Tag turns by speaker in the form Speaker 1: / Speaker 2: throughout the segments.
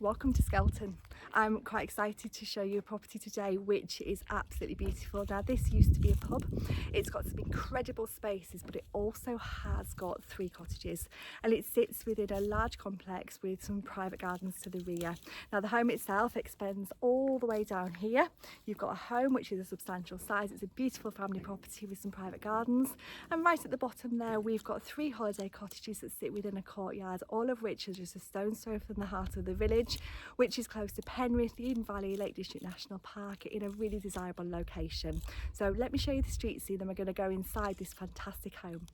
Speaker 1: Welcome to Skelton. I'm quite excited to show you a property today which is absolutely beautiful. Now this used to be a pub. It's got some incredible spaces, but it also has got 3 cottages, and it sits within a large complex with some private gardens to the rear. Now the home itself extends all the way down here. You've got a home which is a substantial size. It's a beautiful family property with some private gardens, and right at the bottom there we've got 3 holiday cottages that sit within a courtyard, all of which are just a stone's throw from the heart of the village, which is close to Penrith, the Eden Valley, Lake District National Park, in a really desirable location. So let me show you the street scene, then we're going to go inside this fantastic home.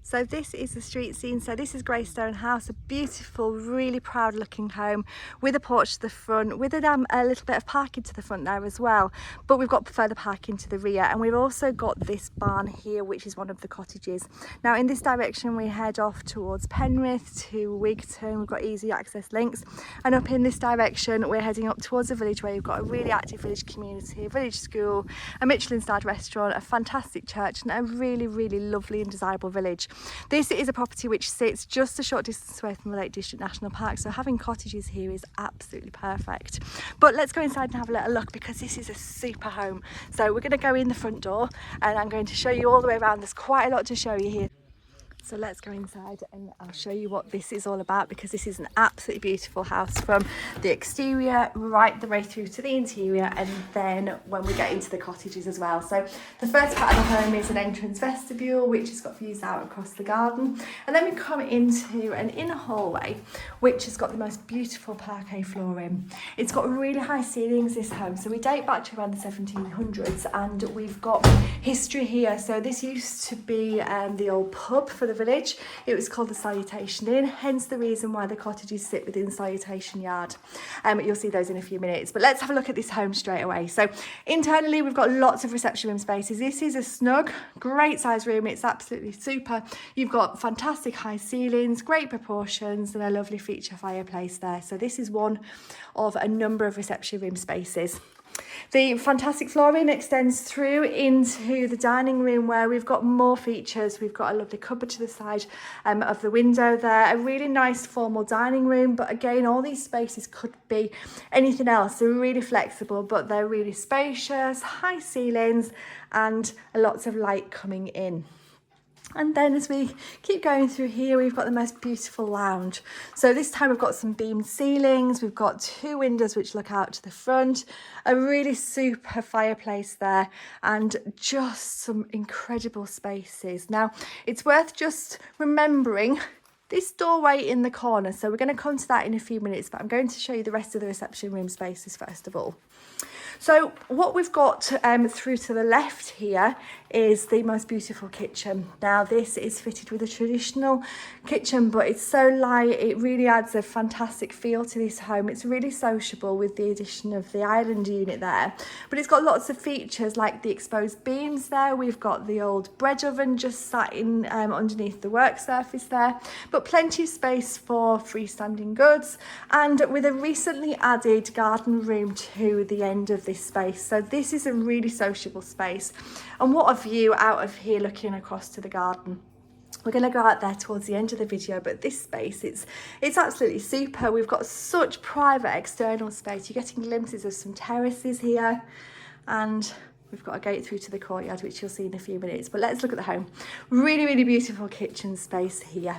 Speaker 1: So this is the street scene. So this is Greystone House, a beautiful, really proud looking home with a porch to the front, with a little bit of parking to the front there as well. But we've got further parking to the rear, and we've also got this barn here, which is one of the cottages. Now in this direction we head off towards Penrith to Wigton. We've got easy access links, and up in this direction we're heading up towards the village, where you've got a really active village community, a village school, a Michelin-starred restaurant, a fantastic church, and a really, really lovely and desirable village. This is a property which sits just a short distance away from the Lake District National Park, so having cottages here is absolutely perfect. But let's go inside and have a little look, because this is a super home. So we're going to go in the front door and I'm going to show you all the way around. There's quite a lot to show you here. So let's go inside and I'll show you what this is all about, because this is an absolutely beautiful house from the exterior right the way through to the interior, and then when we get into the cottages as well. So the first part of the home is an entrance vestibule which has got views out across the garden, and then we come into an inner hallway which has got the most beautiful parquet flooring. It's got really high ceilings, this home, so we date back to around the 1700s, and we've got history here. So this used to be the old pub for the village. It was called the Salutation Inn, hence the reason why the cottages sit within Salutation Yard. You'll see those in a few minutes, but let's have a look at this home straight away. So internally we've got lots of reception room spaces. This is a snug, great size room. It's absolutely super. You've got fantastic high ceilings, great proportions, and a lovely feature fireplace there. So this is one of a number of reception room spaces. The fantastic flooring extends through into the dining room, where we've got more features. We've got a lovely cupboard to the side of the window there, a really nice formal dining room, but again all these spaces could be anything else. They're really flexible, but they're really spacious, high ceilings, and lots of light coming in. And then as we keep going through here, we've got the most beautiful lounge. So this time we've got some beamed ceilings, we've got 2 windows which look out to the front, a really super fireplace there, and just some incredible spaces. Now it's worth just remembering this doorway in the corner, so we're going to come to that in a few minutes, but I'm going to show you the rest of the reception room spaces first of all. So what we've got through to the left here is the most beautiful kitchen. Now this is fitted with a traditional kitchen, but it's so light, it really adds a fantastic feel to this home. It's really sociable with the addition of the island unit there, but it's got lots of features like the exposed beams there. We've got the old bread oven just sat in underneath the work surface there, but plenty of space for freestanding goods, and with a recently added garden room to the end of this space. So this is a really sociable space, and what a view out of here looking across to the garden. We're going to go out there towards the end of the video, but this space, it's absolutely super. We've got such private external space. You're getting glimpses of some terraces here, and we've got a gate through to the courtyard, which you'll see in a few minutes. But let's look at the home. Really, really beautiful kitchen space here.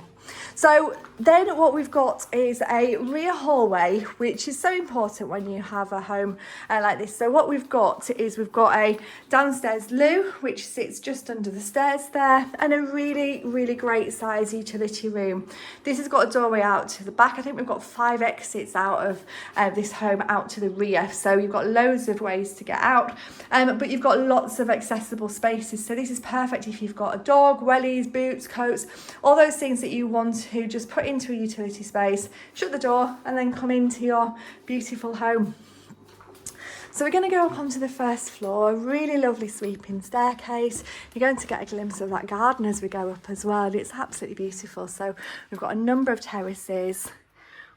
Speaker 1: So then what we've got is a rear hallway, which is so important when you have a home like this. So what we've got is we've got a downstairs loo, which sits just under the stairs there, and a really, really great size utility room. This has got a doorway out to the back. I think we've got 5 exits out of this home out to the rear. So you've got loads of ways to get out, but you've got lots of accessible spaces. So this is perfect if you've got a dog, wellies, boots, coats, all those things that you want to just put into a utility space, shut the door, and then come into your beautiful home. So we're going to go up onto the first floor, a really lovely sweeping staircase. You're going to get a glimpse of that garden as we go up as well. It's absolutely beautiful. So we've got a number of terraces.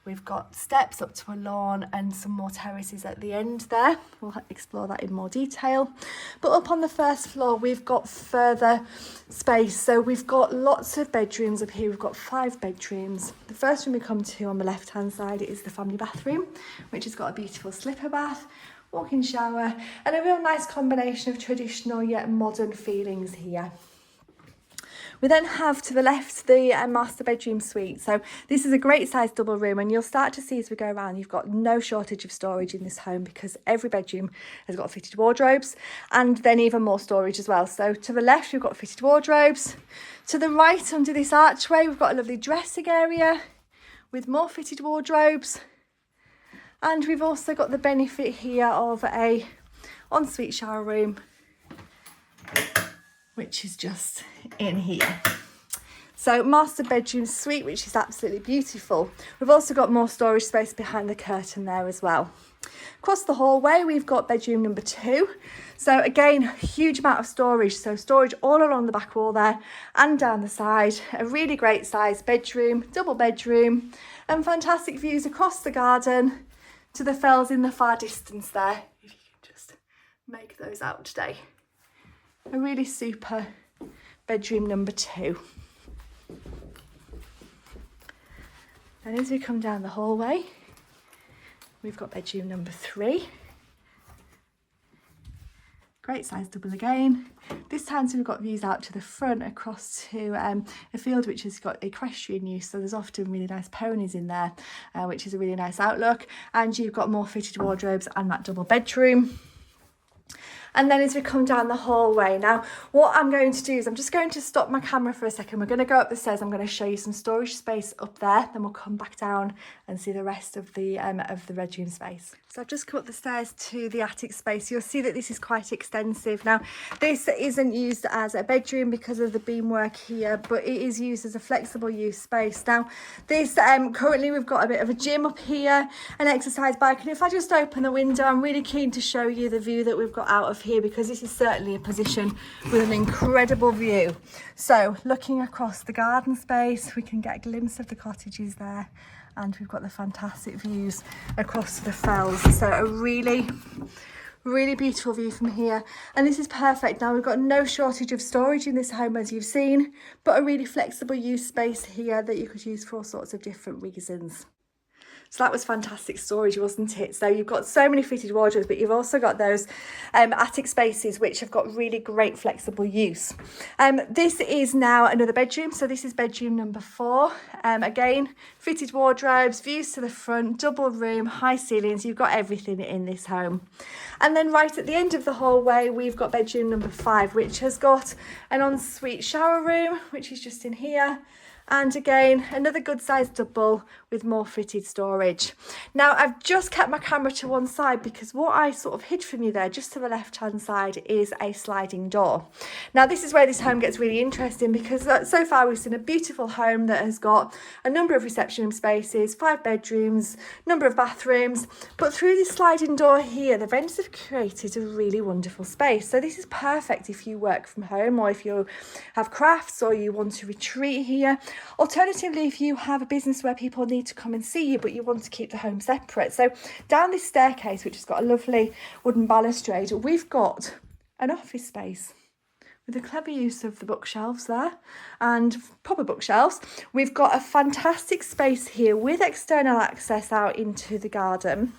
Speaker 1: We've got steps up to a lawn and some more terraces at the end there. We'll explore that in more detail. But up on the first floor, we've got further space. So we've got lots of bedrooms up here. We've got 5 bedrooms. The first room we come to on the left-hand side is the family bathroom, which has got a beautiful slipper bath, walk-in shower, and a real nice combination of traditional yet modern feelings here. We then have to the left the master bedroom suite. So this is a great sized double room, and you'll start to see as we go around, you've got no shortage of storage in this home because every bedroom has got fitted wardrobes and then even more storage as well. So to the left, we've got fitted wardrobes. To the right, under this archway, we've got a lovely dressing area with more fitted wardrobes. And we've also got the benefit here of a ensuite shower room, which is just in here. So master bedroom suite, which is absolutely beautiful. We've also got more storage space behind the curtain there as well. Across the hallway, we've got bedroom number 2. So again, huge amount of storage. So storage all along the back wall there and down the side. A really great size bedroom, double bedroom, and fantastic views across the garden to the fells in the far distance there. If you can just make those out today. A really super bedroom number 2. And as we come down the hallway, we've got bedroom number 3. Great size double again. This time we've got views out to the front across to a field which has got equestrian use, so there's often really nice ponies in there, which is a really nice outlook. And you've got more fitted wardrobes and that double bedroom. And then as we come down the hallway, now what I'm going to do is I'm just going to stop my camera for a second. We're going to go up the stairs. I'm going to show you some storage space up there. Then we'll come back down and see the rest of the bedroom space. So I've just come up the stairs to the attic space. You'll see that this is quite extensive. Now, this isn't used as a bedroom because of the beamwork here, but it is used as a flexible use space. Now, this currently we've got a bit of a gym up here, an exercise bike, and if I just open the window, I'm really keen to show you the view that we've got out of here, because this is certainly a position with an incredible view. So looking across the garden space, we can get a glimpse of the cottages there, and we've got the fantastic views across the fells. So a really beautiful view from here, and this is perfect. Now we've got no shortage of storage in this home, as you've seen, but a really flexible use space here that you could use for all sorts of different reasons. So that was fantastic storage, wasn't it? So you've got so many fitted wardrobes, but you've also got those attic spaces which have got really great flexible use. This is now another bedroom. So this is bedroom number 4. Again, fitted wardrobes, views to the front, double room, high ceilings. You've got everything in this home. And then right at the end of the hallway, we've got bedroom number 5, which has got an ensuite shower room, which is just in here. And again, another good sized double with more fitted storage. Now, I've just kept my camera to one side because what I sort of hid from you there, just to the left-hand side, is a sliding door. Now, this is where this home gets really interesting, because so far we've seen a beautiful home that has got a number of reception room spaces, 5 bedrooms, number of bathrooms, but through this sliding door here, the vendors have created a really wonderful space. So this is perfect if you work from home, or if you have crafts, or you want to retreat here. Alternatively, if you have a business where people need to come and see you, but you want to keep the home separate. So down this staircase, which has got a lovely wooden balustrade, we've got an office space with a clever use of the bookshelves there, and proper bookshelves. We've got a fantastic space here with external access out into the garden.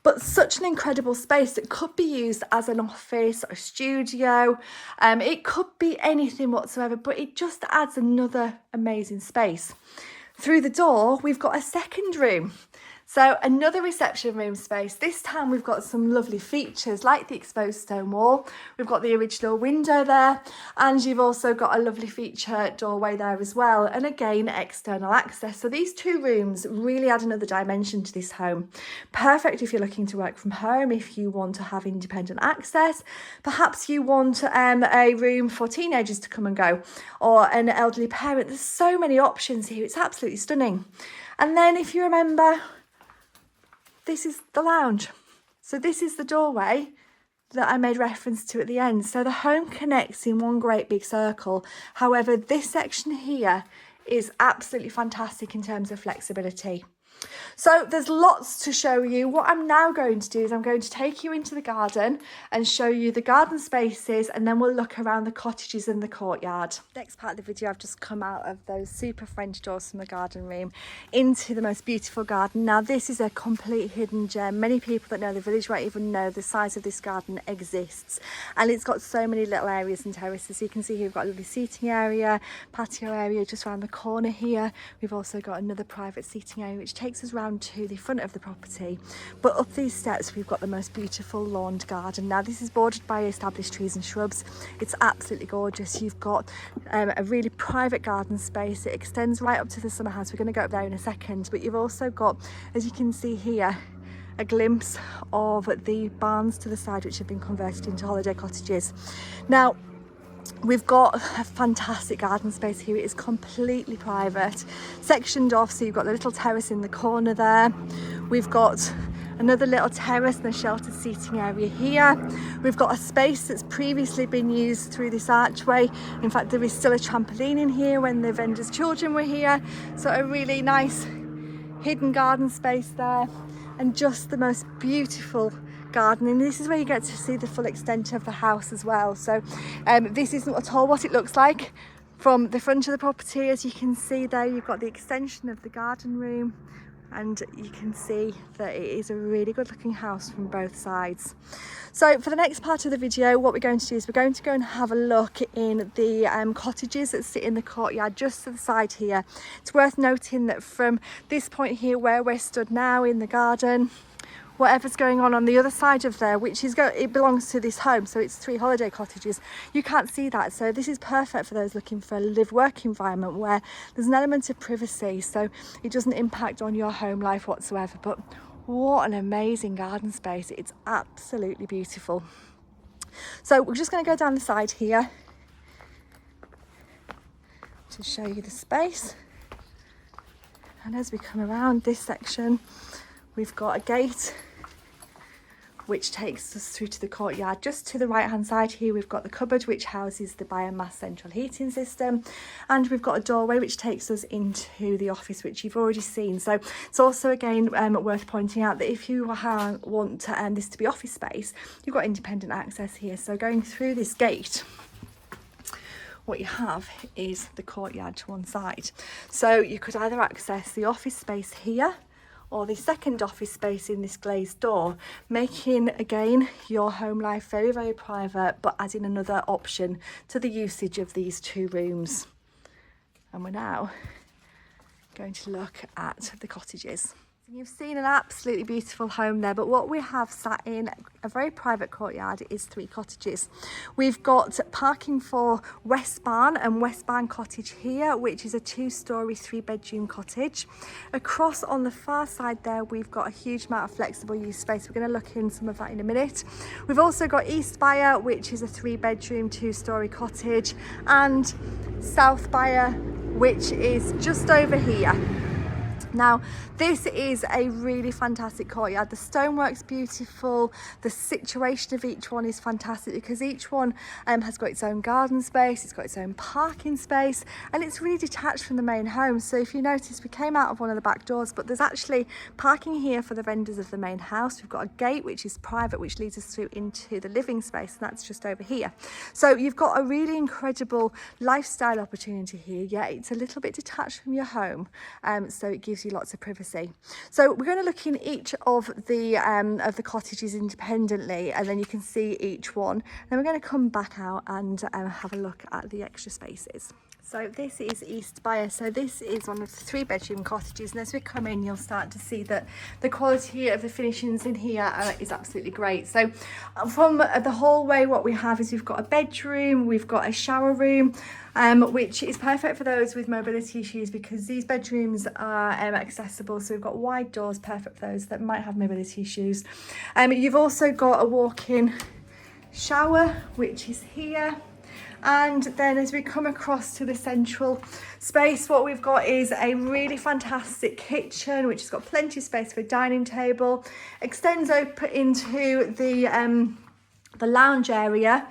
Speaker 1: But such an incredible space that could be used as an office or a studio. It could be anything whatsoever, but it just adds another amazing space. Through the door, we've got a second room. So another reception room space. This time we've got some lovely features like the exposed stone wall. We've got the original window there, and you've also got a lovely feature doorway there as well. And again, external access. So these 2 rooms really add another dimension to this home. Perfect if you're looking to work from home, if you want to have independent access. Perhaps you want a room for teenagers to come and go, or an elderly parent. There's so many options here. It's absolutely stunning. And then if you remember, this is the lounge. So this is the doorway that I made reference to at the end. So the home connects in one great big circle. However, this section here is absolutely fantastic in terms of flexibility. So there's lots to show you. What I'm now going to do is I'm going to take you into the garden and show you the garden spaces, and then we'll look around the cottages and the courtyard. Next part of the video, I've just come out of those super French doors from the garden room into the most beautiful garden. Now this is a complete hidden gem. Many people that know the village won't even know the size of this garden exists, and it's got so many little areas and terraces. So you can see here we've got a lovely seating area, patio area just around the corner here. We've also got another private seating area which takes us round to the front of the property, but up these steps we've got the most beautiful lawned garden. Now this is bordered by established trees and shrubs. It's absolutely gorgeous. You've got a really private garden space. It extends right up to the summer house. We're going to go up there in a second, but you've also got, as you can see here, a glimpse of the barns to the side which have been converted into holiday cottages. Now we've got a fantastic garden space here. It is completely private, sectioned off, so you've got the little terrace in the corner there. We've got another little terrace and a sheltered seating area here. We've got a space that's previously been used through this archway. In fact, there is still a trampoline in here when the vendors' children were here. So a really nice hidden garden space there, and just the most beautiful garden. And this is where you get to see the full extent of the house as well. So this isn't at all what it looks like from the front of the property. As you can see there, you've got the extension of the garden room, and you can see that it is a really good looking house from both sides. So for the next part of the video, what we're going to do is we're going to go and have a look in the cottages that sit in the courtyard just to the side here. It's worth noting that from this point here where we're stood now in the garden, whatever's going on the other side of there, which is it belongs to this home, so it's 3 holiday cottages, you can't see that. So this is perfect for those looking for a live-work environment where there's an element of privacy, so it doesn't impact on your home life whatsoever. But what an amazing garden space. It's absolutely beautiful. So we're just going to go down the side here to show you the space. And as we come around this section, we've got a gate which takes us through to the courtyard. Just to the right hand side here, we've got the cupboard which houses the biomass central heating system, and we've got a doorway which takes us into the office, which you've already seen. So it's also again worth pointing out that if you want this to be office space, you've got independent access here. So going through this gate, what you have is the courtyard to one side. So you could either access the office space here or the second office space in this glazed door, making again your home life very, very private, but adding another option to the usage of these 2 rooms. And we're now going to look at the cottages. You've seen an absolutely beautiful home there, but what we have sat in a very private courtyard is 3 cottages. We've got parking for West Barn and West Barn Cottage here, which is a 2-storey 3-bedroom cottage. Across on the far side there, we've got a huge amount of flexible use space. We're going to look in some of that in a minute. We've also got East Byre, which is a 3-bedroom 2-storey cottage, and South Byre, which is just over here. Now, this is a really fantastic courtyard. The stonework's beautiful. The situation of each one is fantastic because each one has got its own garden space, it's got its own parking space, and it's really detached from the main home. So if you notice, we came out of one of the back doors, but there's actually parking here for the vendors of the main house. We've got a gate which is private, which leads us through into the living space, and that's just over here. So you've got a really incredible lifestyle opportunity here. Yeah, it's a little bit detached from your home, so it gives you lots of privacy. So we're going to look in each of the cottages independently, and then you can see each one. Then we're going to come back out and have a look at the extra spaces. So this is East Byre. So this is one of the 3-bedroom cottages, and as we come in, you'll start to see that the quality of the finishings in here is absolutely great. So from the hallway, what we have is we've got a bedroom, we've got a shower room, which is perfect for those with mobility issues because these bedrooms are accessible. So we've got wide doors, perfect for those that might have mobility issues. You've also got a walk-in shower, which is here. And then as we come across to the central space, what we've got is a really fantastic kitchen, which has got plenty of space for a dining table, extends open into the lounge area.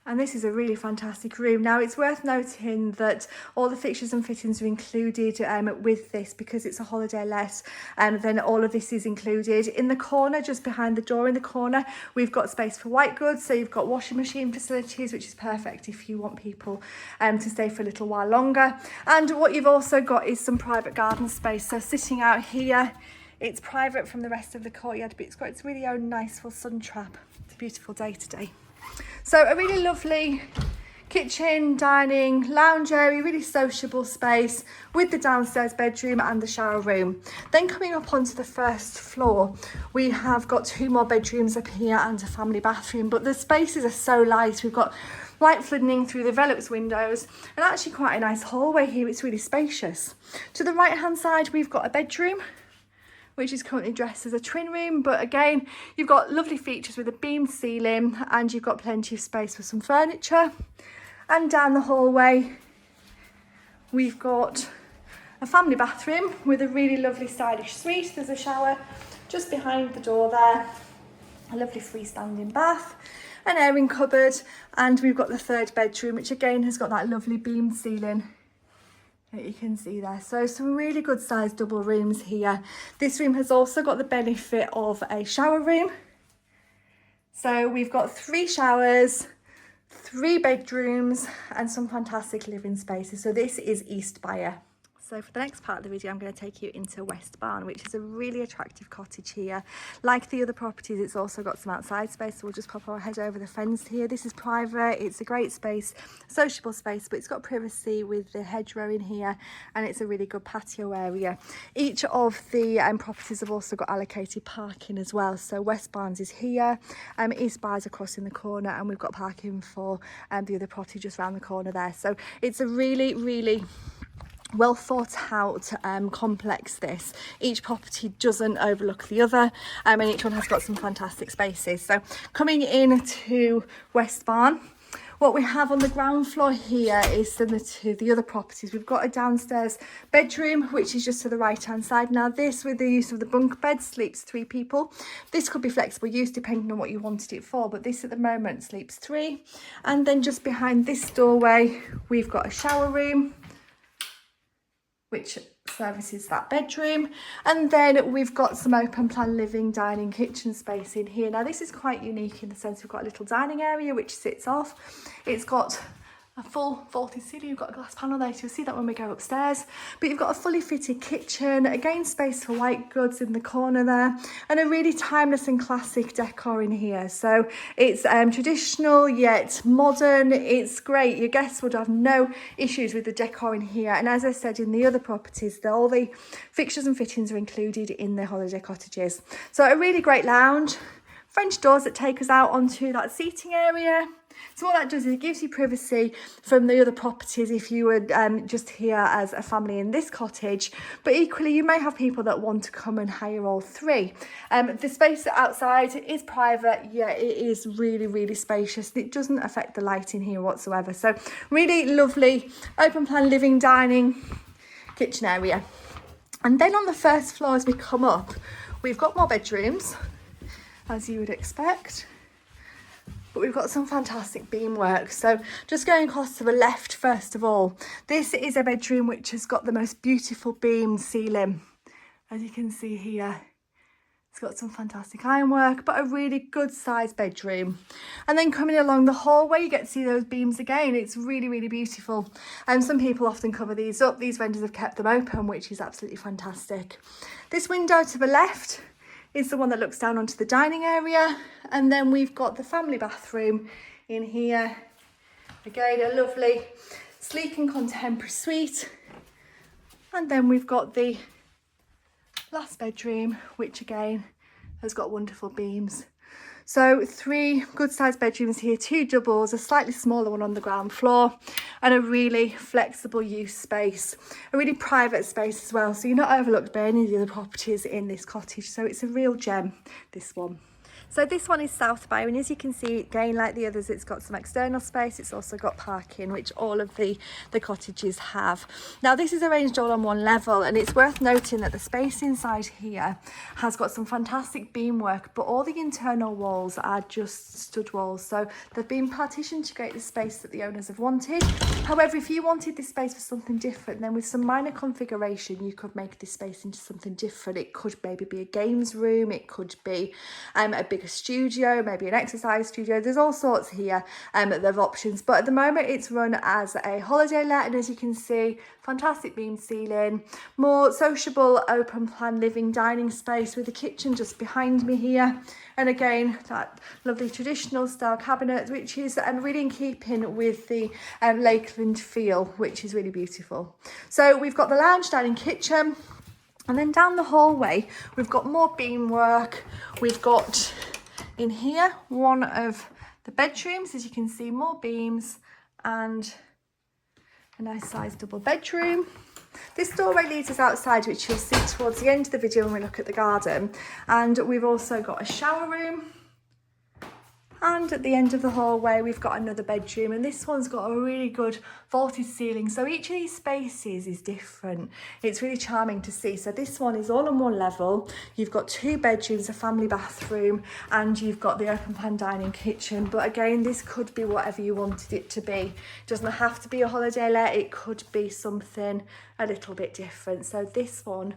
Speaker 1: And this is a really fantastic room. Now, it's worth noting that all the fixtures and fittings are included with this, because it's a holiday let, and then all of this is included. In the corner, just behind the door in the corner, we've got space for white goods. So you've got washing machine facilities, which is perfect if you want people to stay for a little while longer. And what you've also got is some private garden space. So sitting out here, it's private from the rest of the courtyard, but it's got its really own nice full sun trap. It's a beautiful day today. So a really lovely kitchen, dining, lounge area, really sociable space with the downstairs bedroom and the shower room. Then coming up onto the first floor, we have got 2 more bedrooms up here and a family bathroom, but the spaces are so light. We've got light flooding in through the Velux windows, and actually quite a nice hallway here. It's really spacious. To the right hand side, we've got a bedroom, which is currently dressed as a twin room, but again, you've got lovely features with a beamed ceiling, and you've got plenty of space for some furniture. And down the hallway, we've got a family bathroom with a really lovely stylish suite. There's a shower just behind the door there, a lovely freestanding bath, an airing cupboard, and we've got the 3rd bedroom, which again has got that lovely beamed ceiling that you can see there. So some really good sized double rooms here. This room has also got the benefit of a shower room. So we've got 3 showers, 3 bedrooms, and some fantastic living spaces. So this is East Byre. So for the next part of the video, I'm going to take you into West Barn, which is a really attractive cottage here. Like the other properties, it's also got some outside space, so we'll just pop our head over the fence here. This is private, it's a great space, sociable space, but it's got privacy with the hedgerow in here, and it's a really good patio area. Each of the properties have also got allocated parking as well. So West Barns is here, East Byre's across in the corner, and we've got parking for the other property just around the corner there. So it's a really well thought out complex this. Each property doesn't overlook the other, and each one has got some fantastic spaces. So coming into West Barn, what we have on the ground floor here is similar to the other properties. We've got a downstairs bedroom, which is just to the right hand side. Now this, with the use of the bunk bed, sleeps 3 people. This could be flexible use depending on what you wanted it for, but this at the moment sleeps 3. And then just behind this doorway, we've got a shower room, which services that bedroom, and then we've got some open plan living, dining, kitchen space in here. Now this is quite unique in the sense we've got a little dining area which sits off. It's got a full vaulted ceiling, you've got a glass panel there, so you'll see that when we go upstairs. But you've got a fully fitted kitchen, again space for white goods in the corner there, and a really timeless and classic decor in here. So it's traditional yet modern. It's great. Your guests would have no issues with the decor in here. And as I said, in the other properties, all the fixtures and fittings are included in the holiday cottages. So a really great lounge, French doors that take us out onto that seating area. So what that does is it gives you privacy from the other properties if you were just here as a family in this cottage. But equally, you may have people that want to come and hire all 3. The space outside is private, yeah, it is really spacious. It doesn't affect the lighting here whatsoever. So really lovely open plan living, dining, kitchen area. And then on the first floor as we come up, we've got more bedrooms, as you would expect. But we've got some fantastic beamwork. So just going across to the left first of all, this is a bedroom which has got the most beautiful beamed ceiling. As you can see here, it's got some fantastic ironwork, but a really good sized bedroom. And then coming along the hallway, you get to see those beams again. It's really beautiful. And some people often cover these up. These vendors have kept them open, which is absolutely fantastic. This window to the left is the one that looks down onto the dining area, and then we've got the family bathroom in here. Again, a lovely sleek and contemporary suite. And then we've got the last bedroom, which again has got wonderful beams. So 3 good sized bedrooms here, 2 doubles, a slightly smaller one on the ground floor, and a really flexible use space, a really private space as well. So you're not overlooked by any of the other properties in this cottage. So it's a real gem, this one. So this one is South Byron. As you can see, again, like the others, it's got some external space. It's also got parking, which all of the cottages have. Now, this is arranged all on one level, and it's worth noting that the space inside here has got some fantastic beamwork, but all the internal walls are just stud walls. So they've been partitioned to create the space that the owners have wanted. However, if you wanted this space for something different, then with some minor configuration, you could make this space into something different. It could maybe be a games room. It could be a bigger studio, maybe an exercise studio. There's all sorts here of options, but at the moment it's run as a holiday let, and as you can see, fantastic beam ceiling, more sociable open plan living dining space with the kitchen just behind me here, and again that lovely traditional style cabinet, which is really in keeping with the Lakeland feel, which is really beautiful. So we've got the lounge dining kitchen, and then down the hallway we've got more beamwork. We've got in here one of the bedrooms, as you can see, more beams and a nice sized double bedroom. This doorway leads us outside, which you'll see towards the end of the video when we look at the garden. And we've also got a shower room. And at the end of the hallway, we've got another bedroom, and this one's got a really good vaulted ceiling. So each of these spaces is different. It's really charming to see. So this one is all on one level. You've got 2 bedrooms, a family bathroom, and you've got the open plan dining kitchen. But again, this could be whatever you wanted it to be. It doesn't have to be a holiday let. It could be something a little bit different. So this one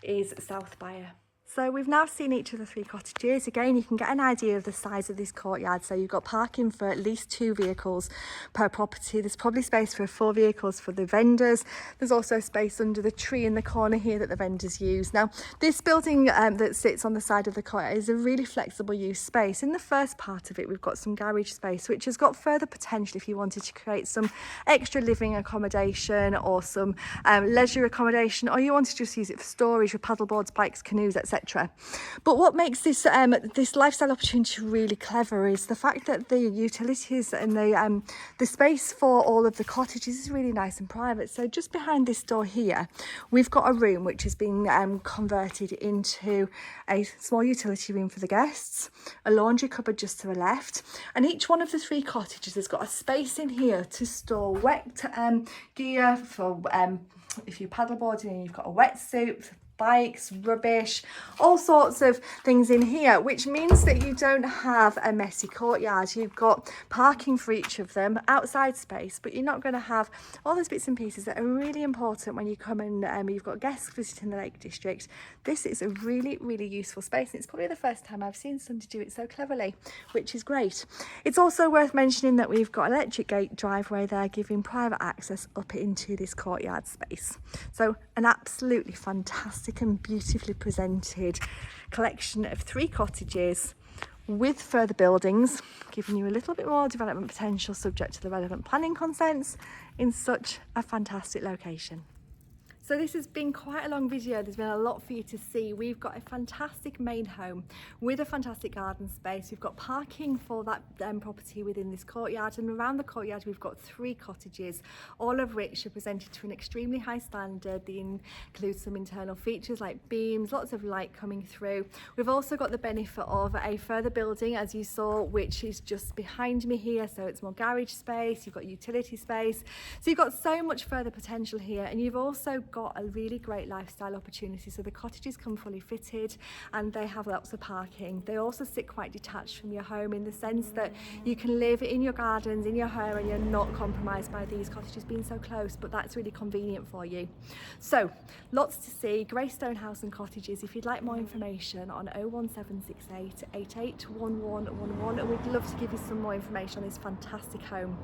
Speaker 1: is South Byre. So we've now seen each of the 3 cottages. Again, you can get an idea of the size of this courtyard. So you've got parking for at least 2 vehicles per property. There's probably space for 4 vehicles for the vendors. There's also space under the tree in the corner here that the vendors use. Now, this building that sits on the side of the courtyard is a really flexible use space. In the first part of it, we've got some garage space, which has got further potential if you wanted to create some extra living accommodation or some leisure accommodation, or you wanted to just use it for storage with paddleboards, bikes, canoes, etc. But what makes this this lifestyle opportunity really clever is the fact that the utilities and the space for all of the cottages is really nice and private. So just behind this door here, we've got a room which has been converted into a small utility room for the guests, a laundry cupboard just to the left, and each one of the 3 cottages has got a space in here to store wet gear for if you're paddleboarding and you've got a wetsuit, bikes, rubbish, all sorts of things in here, which means that you don't have a messy courtyard. You've got parking for each of them, outside space, but you're not going to have all those bits and pieces that are really important when you come and you've got guests visiting the Lake District. This is a really, really useful space, and it's probably the first time I've seen somebody do it so cleverly, which is great. It's also worth mentioning that we've got electric gate driveway there, giving private access up into this courtyard space. So an absolutely fantastic and beautifully presented collection of 3 cottages with further buildings, giving you a little bit more development potential subject to the relevant planning consents in such a fantastic location. So this has been quite a long video. There's been a lot for you to see. We've got a fantastic main home with a fantastic garden space. We've got parking for that property within this courtyard, and around the courtyard we've got 3 cottages, all of which are presented to an extremely high standard. They include some internal features like beams, lots of light coming through. We've also got the benefit of a further building, as you saw, which is just behind me here. So it's more garage space, you've got utility space. So you've got so much further potential here, and you've also got a really great lifestyle opportunity. So the cottages come fully fitted and they have lots of parking. They also sit quite detached from your home in the sense that you can live in your gardens, in your home, and you're not compromised by these cottages being so close, but that's really convenient for you. So lots to see. Greystone House and Cottages. If you'd like more information, on 01768 881111, and we'd love to give you some more information on this fantastic home.